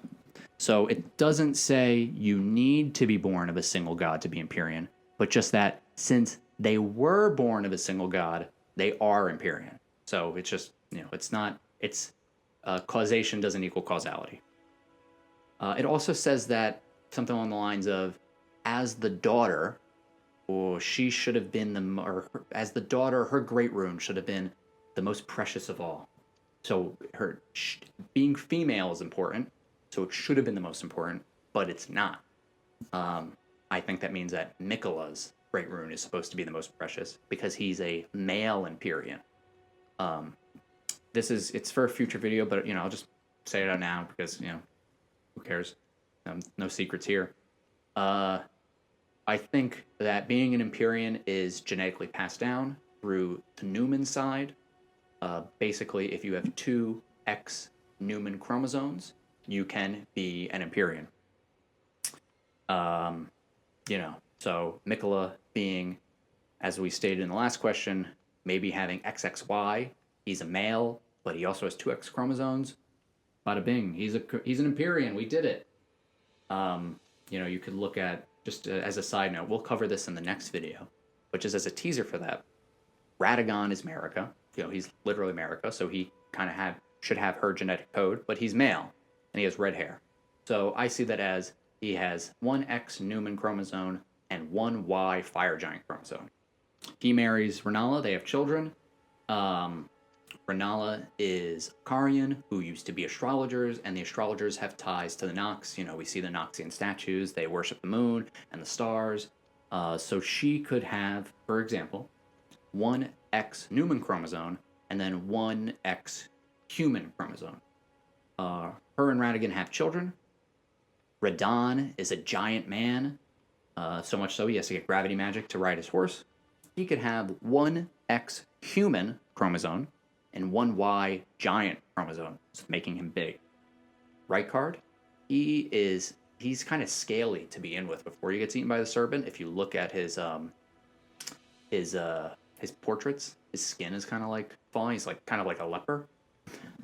So it doesn't say you need to be born of a single god to be Empyrean, but just that since they were born of a single god, they are Empyrean. So it's just, it's not, it's causation doesn't equal causality. It also says that something along the lines of, as the daughter, or she should have been as the daughter, her great rune should have been the most precious of all. So being female is important, so it should have been the most important, but it's not. I think that means that Mikola's great rune is supposed to be the most precious because he's a male Empyrean. It's for a future video, but I'll just say it out now because who cares? No secrets here. I think that being an Empyrean is genetically passed down through the Newman side. Basically, if you have 2 X Newman chromosomes, you can be an Empyrean. So Mikola being, as we stated in the last question, maybe having XXY, he's a male, but he also has 2 X chromosomes. Bada bing, he's an Empyrean. We did it. You could look at, just as a side note, we'll cover this in the next video, but just as a teaser for that, Radagon is Marika. He's literally Marika, so he kind of should have her genetic code, but he's male, and he has red hair. So I see that as he has 1 X Newman chromosome and 1 Y Fire Giant chromosome. He marries Renala, they have children. Renala is Karian, who used to be astrologers, and the astrologers have ties to the Nox. We see the Noxian statues, they worship the moon and the stars. So she could have, for example, 1 X Newman chromosome and then 1 X human chromosome. Her and Radagon have children. Radon is a giant man, so much so he has to get gravity magic to ride his horse. He could have 1 X human chromosome and 1 Y giant chromosome, so making him big. Rykard, he's kind of scaly to be in with before he gets eaten by the serpent. If you look at his portraits, his skin is kind of like falling. He's kind of like a leper.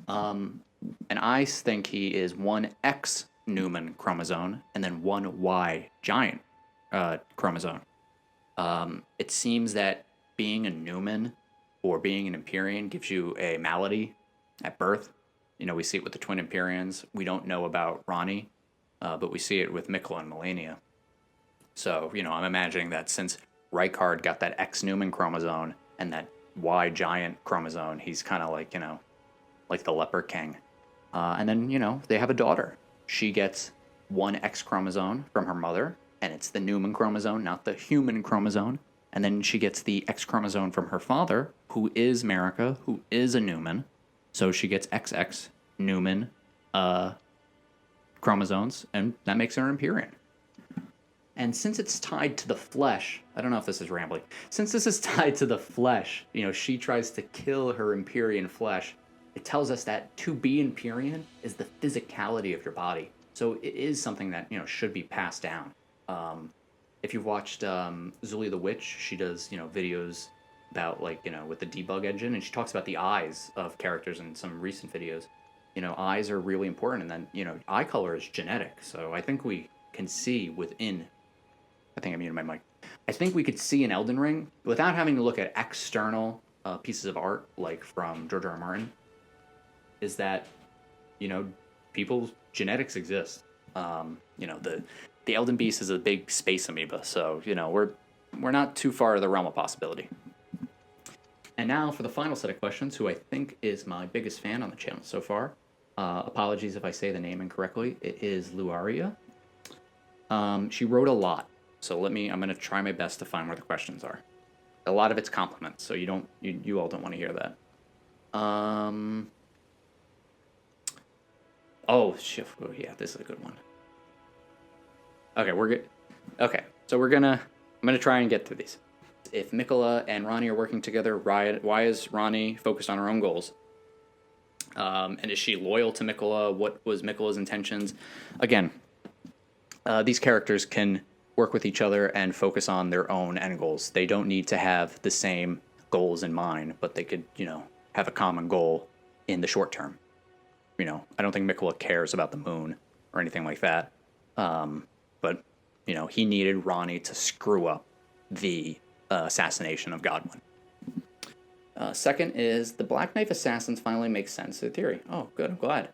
And I think he is 1 X Newman chromosome and then 1 Y giant chromosome. It seems that being a Newman or being an Empyrean gives you a malady at birth. We see it with the twin Empyreans. We don't know about Ronnie, but we see it with Mikola and Melania. So, I'm imagining that since Rykard got that X Newman chromosome and that Y giant chromosome, he's kind of like, like the leper king. And then, they have a daughter. She gets 1 X chromosome from her mother, and it's the Newman chromosome, not the human chromosome. And then she gets the X chromosome from her father, who is Marika, who is a Newman. So she gets XX Newman chromosomes, and that makes her an Empyrean. And since it's tied to the flesh, I don't know if this is rambling. Since this is tied to the flesh, she tries to kill her Empyrean flesh. It tells us that to be Empyrean is the physicality of your body. So it is something that, should be passed down. If you've watched Zuli the Witch, she does, videos about, with the debug engine, and she talks about the eyes of characters in some recent videos. Eyes are really important, and then, eye color is genetic. So I think we can see within... I think I muted my mic. I think we could see an Elden Ring without having to look at external pieces of art, like from George R.R. Martin, is that, people's genetics exist. The Elden Beast is a big space amoeba, so, we're not too far of the realm of possibility. And now for the final set of questions, who I think is my biggest fan on the channel so far. Apologies if I say the name incorrectly. It is Luaria. She wrote a lot, so I'm going to try my best to find where the questions are. A lot of it's compliments, so you all don't want to hear that. Oh, shit. Oh, yeah, this is a good one. Okay, we're good. Okay, so I'm gonna try and get through these. If Mikola and Ronnie are working together, why is Ronnie focused on her own goals? And is she loyal to Mikola? What was Mikola's intentions? Again, these characters can work with each other and focus on their own end goals. They don't need to have the same goals in mind, but they could, have a common goal in the short term. I don't think Mikola cares about the moon or anything like that. But, he needed Ronnie to screw up the assassination of Godwin. Second is the Black Knife assassins finally make sense of the theory. Oh, good. I'm glad.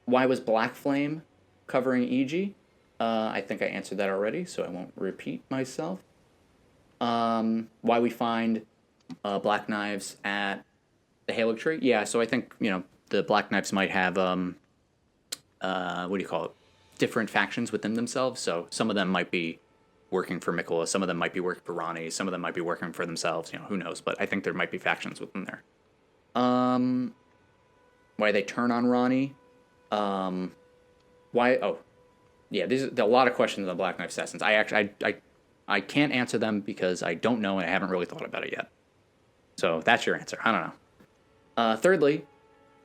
Why was Black Flame covering EG? I think I answered that already, so I won't repeat myself. Why we find Black Knives at the Halo tree? Yeah, so I think, the Black Knives might have, different factions within themselves. So some of them might be working for Mikola, some of them might be working for Ronnie, some of them might be working for themselves, who knows, but I think there might be factions within there. Why they turn on Ronnie? There's a lot of questions on Black Knife Assassins. I can't answer them because I don't know and I haven't really thought about it yet. So that's your answer. I don't know. Thirdly,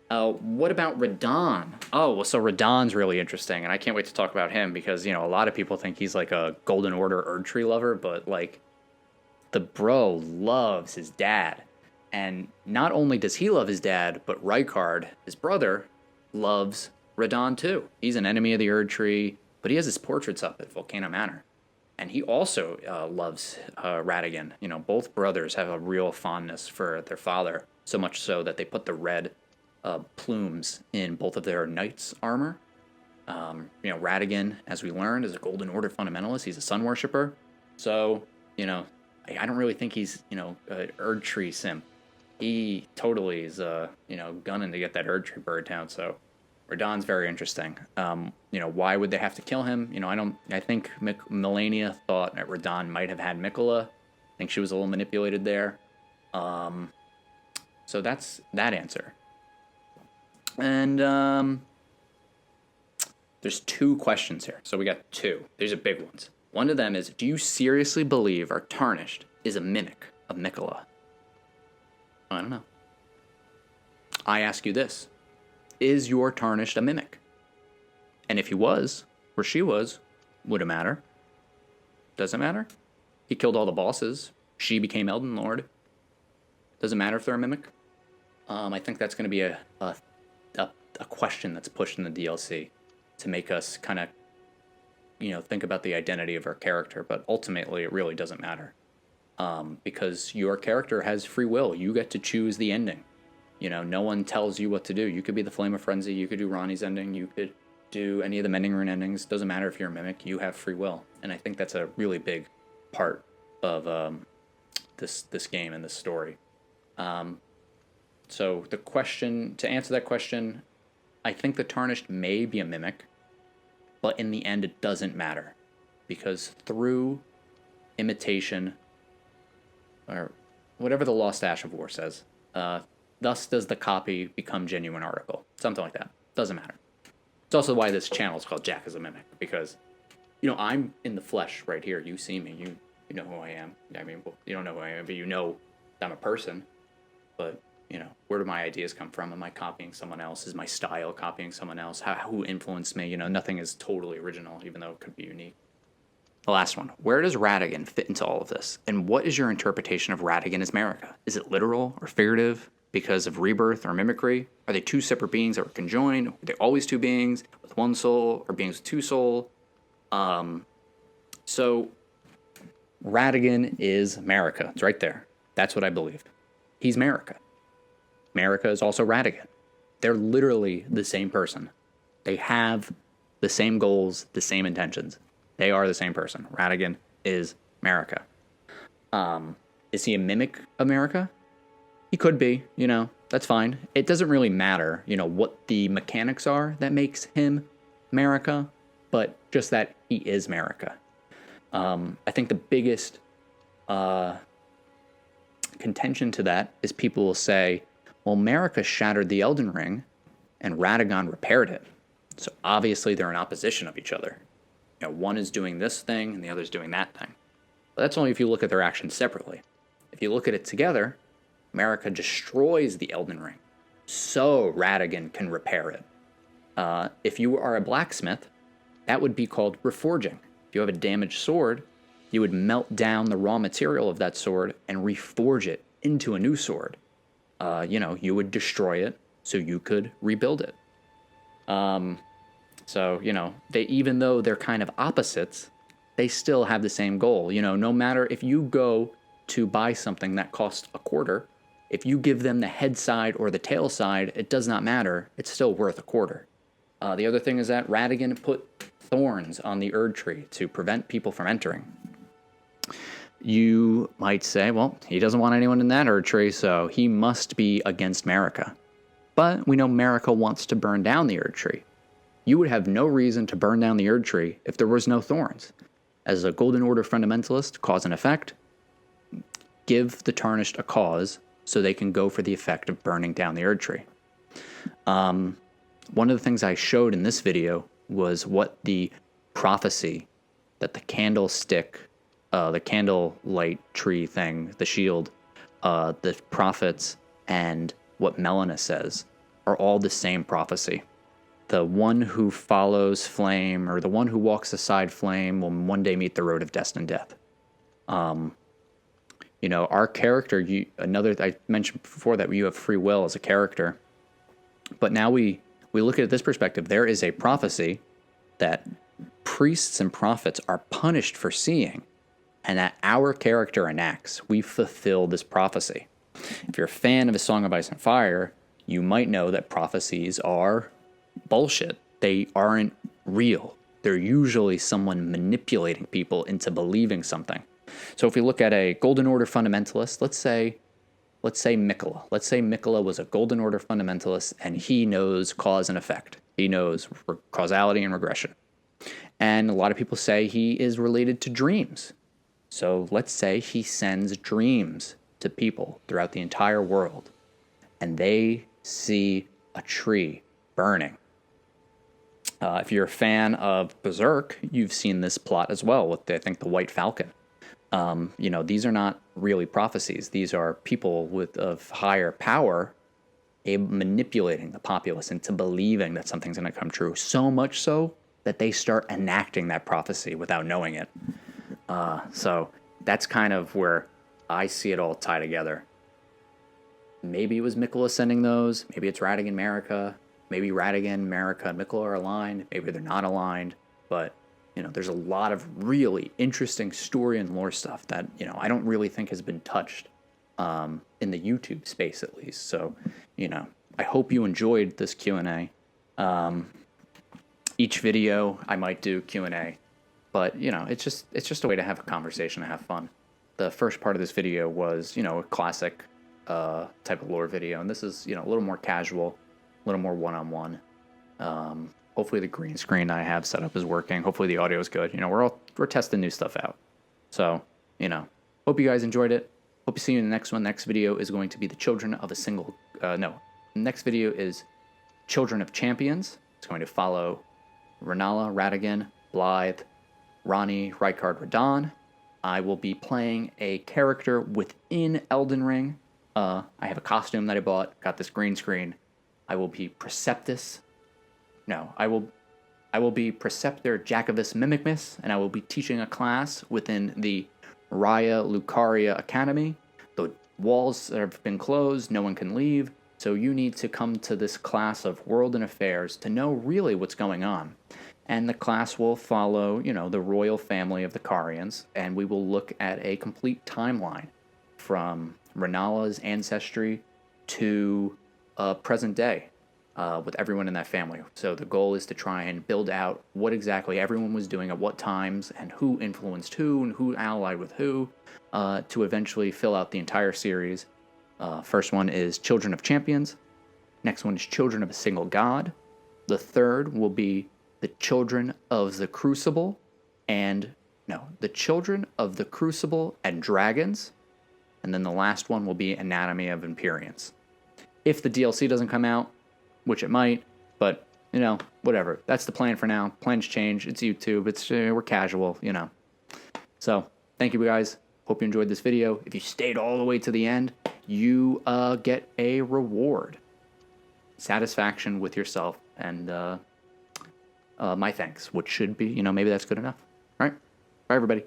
what about Radahn? Oh, well, so Radahn's really interesting, and I can't wait to talk about him because, a lot of people think he's like a Golden Order Erdtree lover, but, like, the bro loves his dad. And not only does he love his dad, but Rykard, his brother, loves Radahn too. He's an enemy of the Erdtree, but he has his portraits up at Volcano Manor. And he also loves Radagon. Both brothers have a real fondness for their father, so much so that they put the red plumes in both of their knights' armor. Radagon, as we learned, is a Golden Order fundamentalist. He's a sun worshipper. So, I don't really think he's, an Erdtree simp. He totally is, gunning to get that Erdtree bird down. So, Radahn's very interesting. Why would they have to kill him? I think Melania thought that Radahn might have had Mikola. I think she was a little manipulated there. So that's that answer. And there's two questions here. So we got two. These are big ones. One of them is, do you seriously believe our Tarnished is a mimic of Mikola? I don't know. I ask you this. Is your Tarnished a mimic? And if he was, or she was, would it matter? Does it matter? He killed all the bosses. She became Elden Lord. Does it matter if they're a mimic? I think that's going to be a question that's pushed in the DLC to make us kind of, think about the identity of our character. But ultimately, it really doesn't matter. Because your character has free will. You get to choose the ending. No one tells you what to do. You could be the Flame of Frenzy. You could do Ronnie's ending. You could do any of the Mending Rune endings. Doesn't matter if you're a mimic. You have free will. And I think that's a really big part of this game and this story. So the question, to answer that question, I think the Tarnished may be a mimic, but in the end it doesn't matter. Because through imitation, or whatever the Lost Ash of War says, thus does the copy become genuine article. Something like that. Doesn't matter. It's also why this channel is called Jack is a Mimic, because, I'm in the flesh right here. You see me. You know who I am. I mean, well, you don't know who I am, but you know I'm a person. But, where do my ideas come from? Am I copying someone else? Is my style copying someone else? Who influenced me? Nothing is totally original, even though it could be unique. The last one. Where does Radagon fit into all of this? And what is your interpretation of Radagon as Marika? Is it literal or figurative? Because of rebirth or mimicry? Are they two separate beings that were conjoined? Are they always two beings with one soul, or beings with two soul? So Radagon is Marika. It's right there. That's what I believe. He's Marika. Marika is also Radagon. They're literally the same person. They have the same goals, the same intentions. They are the same person. Radagon is Marika. Is he a mimic of Marika? He could be, that's fine. It doesn't really matter, what the mechanics are that makes him Marika, but just that he is Marika. I think the biggest contention to that is people will say, well, Marika shattered the Elden Ring and Radagon repaired it. So obviously they're in opposition of each other. One is doing this thing and the other is doing that thing. But that's only if you look at their actions separately. If you look at it together, Marika destroys the Elden Ring, so Radagon can repair it. If you are a blacksmith, that would be called reforging. If you have a damaged sword, you would melt down the raw material of that sword and reforge it into a new sword. You would destroy it so you could rebuild it. So, even though they're kind of opposites, they still have the same goal. No matter if you go to buy something that costs a quarter, if you give them the head side or the tail side, it does not matter. It's still worth a quarter. The other thing is that Radagon put thorns on the Erd tree to prevent people from entering. You might say, well, he doesn't want anyone in that Erd tree, so he must be against Marika. But we know Marika wants to burn down the Erd tree. You would have no reason to burn down the Erd tree if there was no thorns. As a Golden Order fundamentalist, cause and effect, give the Tarnished a cause so they can go for the effect of burning down the Erd tree. One of the things I showed in this video was what the prophecy that the candlestick, the candlelight tree thing, the shield, the prophets, and what Melina says are all the same prophecy. The one who follows flame, or the one who walks aside flame, will one day meet the road of destined death. Our character, I mentioned before that you have free will as a character, but now we look at it this perspective. There is a prophecy that priests and prophets are punished for seeing, and that our character enacts. We fulfill this prophecy. If you're a fan of A Song of Ice and Fire, you might know that prophecies are bullshit. They aren't real. They're usually someone manipulating people into believing something. So if we look at a Golden Order fundamentalist, let's say Mikola. Let's say Mikola was a Golden Order fundamentalist and he knows cause and effect. He knows causality and regression. And a lot of people say he is related to dreams. So let's say he sends dreams to people throughout the entire world and they see a tree burning. If you're a fan of Berserk, you've seen this plot as well with, I think, the White Falcon. These are not really prophecies. These are people of higher power manipulating the populace into believing that something's going to come true. So much so that they start enacting that prophecy without knowing it. So that's kind of where I see it all tie together. Maybe it was Mikola sending those. Maybe it's Radagon, Marika. Maybe Radagon, Marika, and Mikola are aligned. Maybe they're not aligned. But there's a lot of really interesting story and lore stuff that, I don't really think has been touched in the YouTube space, at least. So, I hope you enjoyed this Q&A. Each video I might do Q&A, but, it's just a way to have a conversation and have fun. The first part of this video was, a classic type of lore video, and this is, a little more casual, a little more one-on-one. Hopefully the green screen I have set up is working. Hopefully the audio is good. We're testing new stuff out. So, hope you guys enjoyed it. Hope to see you in the next one. Next video is going to be the children of a single... Next video is Children of Champions. It's going to follow Rennala, Radagon, Blythe, Ranni, Rykard, Radahn. I will be playing a character within Elden Ring. I have a costume that I bought. Got this green screen. I will be Preceptus. No, I will be Preceptor Jacobus Mimicmus, and I will be teaching a class within the Raya Lucaria Academy. The walls have been closed, no one can leave, so you need to come to this class of World and Affairs to know really what's going on. And the class will follow, the royal family of the Carians, and we will look at a complete timeline from Rennala's ancestry to present day. With everyone in that family. So the goal is to try and build out what exactly everyone was doing at what times and who influenced who and who allied with who to eventually fill out the entire series. First one is Children of Champions. Next one is Children of a Single God. The third will be the Children of the Crucible the Children of the Crucible and Dragons. And then the last one will be Anatomy of Empyreans. If the DLC doesn't come out, which it might, but, whatever. That's the plan for now. Plans change. It's YouTube. We're casual, So, thank you guys. Hope you enjoyed this video. If you stayed all the way to the end, you get a reward. Satisfaction with yourself. And, my thanks, which should be, maybe that's good enough. All right? Bye, everybody.